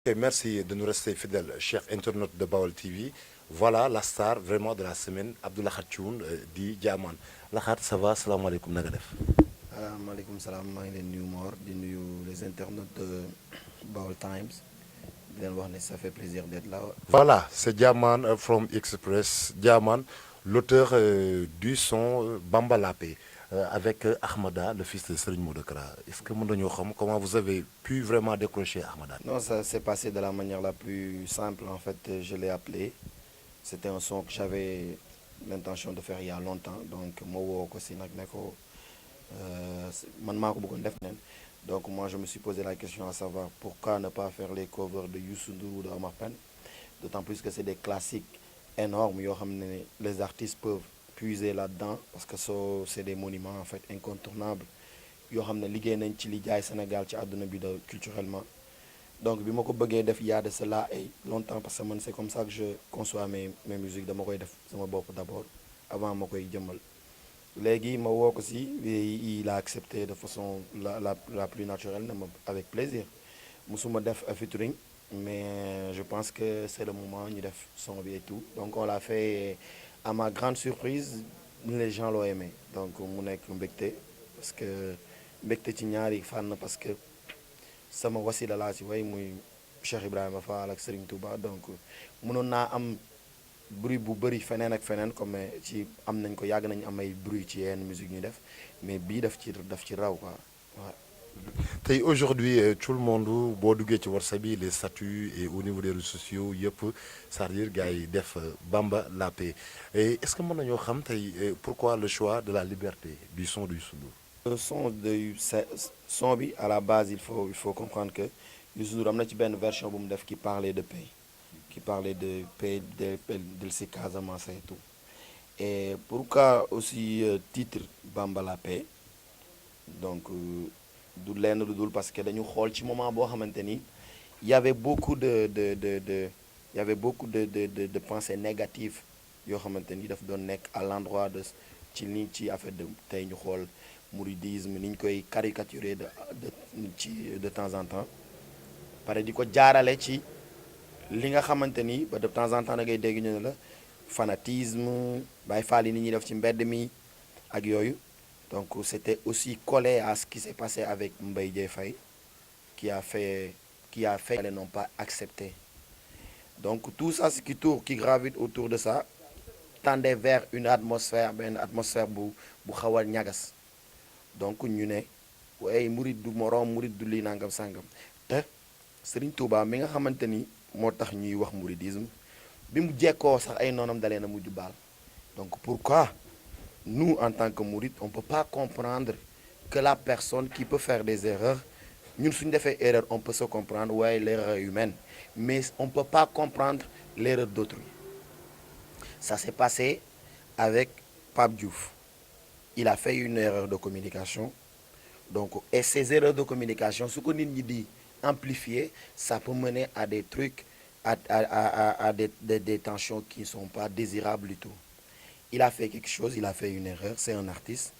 Et merci de nous rester fidèles, chers internautes de Baol TV. Voilà la star vraiment de la semaine, Abdou Lakhat Thioune di Jaamaan Lakhat ça va salaamaaleykum na nga def. maaleykum salaam maa ngi leen nuyu Mor di nuyu les internautes de Baol Times di leen wax ne ça fait plaisir d'être là. Voilà, c'est Jaamaan from Express Jaamaan, l'auteur du son Bamba Lappé avec Ahmada, le fils de Serigne Modou Kara. Est-ce que mën nañoo xam comment vous avez pu vraiment décrocher Ahmada? Non, ça s'est passé de la manière la plus simple en fait. Je l'ai appelé. C'était un son que j'avais l'intention de faire il y a longtemps donc ma woo ko si nag ne ko man maa ko bëggoon def neen donc moi je me suis posé la question à savoir pourquoi ne pas faire les covers de Youssou Ndour ou de Omar Pène, d'autant plus que c'est des classiques énormes yoo xam ne les artistes peuvent puiser là-dedans parce que c'est des monuments en fait incontournables yoo xam ne liggéey nañ ci li jaay Sénégal ci àdduna bi de culturellement. Donc bi ma ko bëggee def il y a de cela ay longtemps parce que man c'est comme ça que je conçois mes musiques, dama koy def sama bopp d'abord avant ma koy jëmmal. Léegi ma woo ko si il a accepté de façon la plus naturelle na ma avec plaisir. Musuma def featuring mais je pense que c'est le moment ñu def son bi et tout. Donc on l'a fait à ma grande surprise les gens l'ont aimé. Donc mu nekk mbégte parce que mbégte ci ñaari fànn parce que sama wasila laa ci way muy Cheikh Ibrahima Fall ak Serigne Touba donc mënoon naa am bruit bu bëri feneen ak feneen comme ci am nañ ko yàgg nañ am ay bruit ci yenn musique ñuy def mais bii daf ci raw quoi waaw. Tey aujourd'hui tout le monde boo duggee ci WhatsApp bi les statuts et au niveau des réseaux sociaux yëpp c'est-à-dire gars yi def Bamba Lappé et est-ce que mën nañoo xam tey pourquoi le choix de la liberté du son du Youssou Ndour? Le son bi à la base il faut comprendre que Youssou Ndour am na ci benn version bu mu def qui parlait de paix, qui parlait de paix de si Casamance et tout. Et pourquoi aussi titre Bamba Lappé donc du lenn lu dul parce que dañu xool ci moment boo xamante ni il y avait beaucoup il y avait beaucoup de pensées négatives yoo xamante ni daf doon nekk à l'endroit de ci affaire de tey ñu xool mouridisme ni ñu koy caricaturer de temps en temps pare di ko jaarale ci li nga xamante ni ba de temps en temps da ngay dégg ñu ne la fanatisme Baye Fall yi ni ñuy def ci mbedd mi ak yooyu. Donc c'était aussi collé à ce qui s'est passé avec Mbaye Dièye Faye qui a fait les n'ont pas accepté. Donc tout ça ce qui tourne qui gravite autour de ça tendait vers une atmosphère benn atmosphère bu xaw a ñagas donc ñu ne waaye murid du moroom murid du lii nangam sangam te Serigne Touba mi nga xamante ni moo tax ñuy wax mouridisme bi mu jekkoo sax ay noonam dalee na mujj baal donc pourquoi nous en tant que mouride on peut pas comprendre que la personne qui peut faire des erreurs ñun suñu defee erreur on peut se comprendre waaye l'erreur est humaine mais on peut pas comprendre l'erreur d'autrui. Ça s'est passé avec Pape Diouf. Il a fait une erreur de communication donc et ces erreurs de communication su ko nit ñi di amplifier ça peut mener à des trucs à des tensions qui ne sont pas désirables du tout. Il a fait quelque chose, il a fait une erreur, c'est un artiste.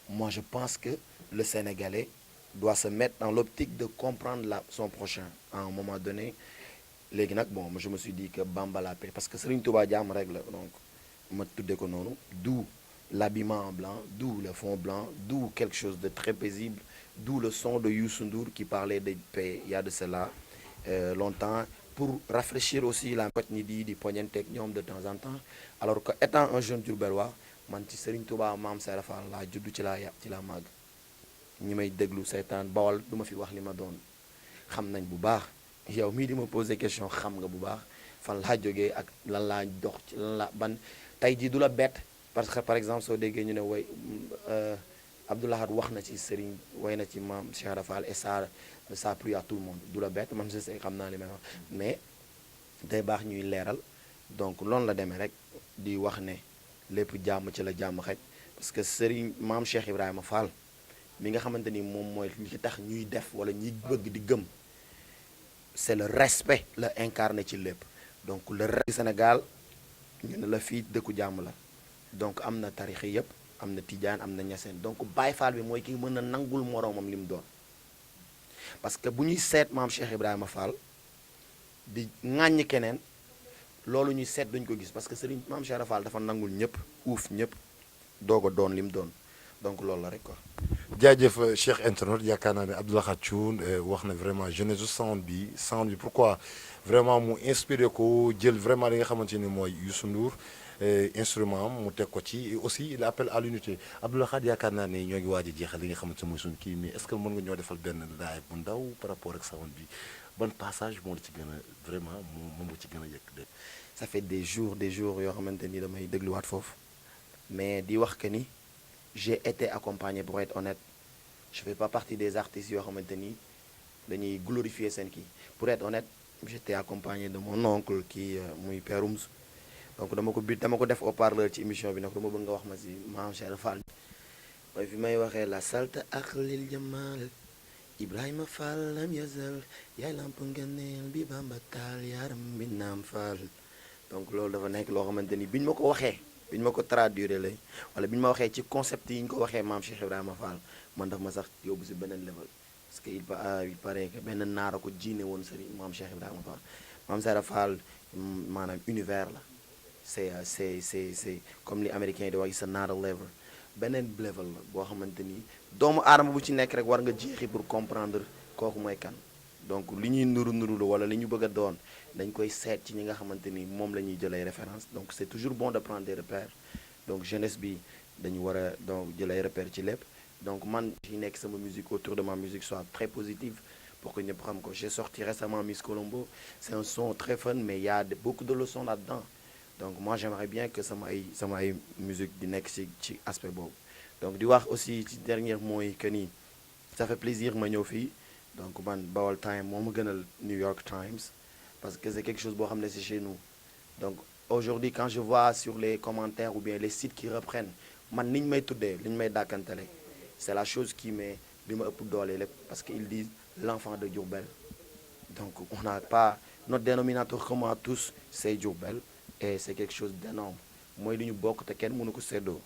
Moi, je pense que le Sénégalais doit se mettre dans l'optique de comprendre son prochain à un moment donné. Léegi nag bon je me suis dit que Bamba Lappé parce que Serigne Touba jàmm rek la donc ma tuddee ko noonu d'où l'habillement en blanc, d'où le fond blanc, d'où quelque chose de très paisible, d'où le son de Youssou Ndour qui parlait de paix il y a de cela longtemps pour rafraîchir aussi la côte ñi di poñanteeg ñoom de temps en temps alors que étant un jeune Diourbellois man ci Serigne Touba Maam Serap Fall laa juddu ci laa màgg ñi may déglu seetaan Bawol du ma fi wax li ma doon xam nañ bu baax yow mii di ma poser question xam nga bu baax fan laa jógee ak lan laa dox ci lan la ban tey jii du la bett parce que par exemple soo déggee ñu ne way Abdou Lahad wax na ci Serigne way na ci Maam Serap Fall et ça a plu à tout le monde du la bett man je sais xam naa li may wax mais day baax ñuy leeral donc loolu la demee rek di wax ne lépp jàmm ci la jàmm xej parce que Serigne Maam Cheikh Ibrahima Fall mi nga xamante ni moom mooy li tax ñuy def wala ñuy bëgg di gëm c'est le respect la incarné ci lépp donc le respect Sénégal ñu ne la fii dëkku jàmm la donc am na tarix yëpp am na tijaan am na ñaseen donc Baye Fall bi mooy ki mën a nangul moroomam li mu doon parce que bu ñuy seet Maam Cheikh Ibrahima Fall di ŋàññ keneen loolu ñuy seet duñ ko gis parce que Serigne Mame Cheikh Fall dafa nangul ñëpp uuf ñëpp doog a doon li mu doon donc loolu la rek quoi. jaajëf Cheikh Internet yaakaar naa ne Abdou Lahad Thioune wax na vraiment jeunesse su sound bi pourquoi vraiment mu inspiré ko jël vraiment li nga xamante ni mooy Youssou Ndour instrument am mu teg ko ci et aussi il appelle à l'unité Abdou Lahad yaakaar naa ne ñoo ngi waaj a jeexal li nga xamante ni mooy suñu kii mais est-ce que mën nga ñoo defal benn live bu ndaw par rapport ak sound bi ban passage moo la ci gën a vraiment moom la ci gën a yëg de. Ça fait des jours yoo xamante ni damay dégluwaat foofu mais di wax que ni j'ai été accompagné pour être honnête je fais pas partie des artistes yoo xamante ni dañuy glorifier seen kii pour être honnête j'étais accompagné de mon oncle kii muy Père Oumz donc dama ko def au parleur ci émission bi nag dama bëgg nga wax ma si Mame Cheikh Fall mooy fi may waxee la salta aqlil jamal Ibrahima Fall lam yazal yaay lamp ngëneel bi Bamba taal yaram bi naam Fall donc loolu dafa nekk loo xamante ni biñ ma ko waxee biñ ma ko traduire lay wala biñ ma waxee ci concept yi ñu ko waxee Mame Cheikh Ibrahima Fall man daf ma sax yóbbu si beneen level parce que il paraît que benn naara ko jiine woon sëriñ Mame Cheikh Ibrahima Fall Mame Cheikh Fall maanaam univers la c'est comme li américain yi di wax sa naara level beneen level la boo xamante ni doomu aadama bu ci nekk rek war nga jeexi pour comprendre kooku mooy kan donc li ñuy nuru wala li ñu bëgg a doon dañ koy seet ci ñi nga xamante ni moom la ñuy jëlee référence donc c'est toujours bon de prendre des repères donc jeunesse bi dañu war a donc jëlee repères ci lépp donc man yi nekk sama musique autour de ma musique soit très positive pour que ñëpp xam ko j'ai sorti récemment Miss Colombo c'est un son très fun mais il y a beaucoup de leçons là-dedans donc moi j'aimerais bien que sama ay musique di nekk ci aspect boobu donc di wax aussi ci dernier mooy que ni ça fait plaisir ma ñëw fii donc man Baol Time moo ma gënal New York Times parce que c'est quelque chose boo xam ne c'est chez nous donc aujourd'hui quand je vois sur les commentaires ou bien les sites qui reprennent man ni ñu may tuddee li ñu may dàkkantale c'est la chose qui met bi ma ëpp doole lépp parce que ils disent l'enfant de Diourbel donc on n'a pas notre dénominateur commun tous c'est Diourbel et c'est quelque chose d'énorme mooy li ñu bokk te kenn mënu ko séddoo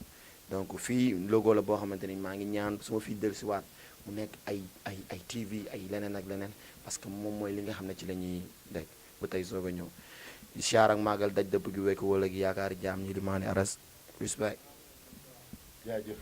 donc fii logo la boo xamante ni maa ngi ñaan su ma fii dellusiwaat mu nekk ay TV ay leneen ak leneen parce que moom mooy li nga xam ne ci la ñuy dégg ba tey soog a ñëw di siyaar ak màggal daj dëpp gi wekk wala gi yaakaar jaam ñi di maane aras respect jaajëf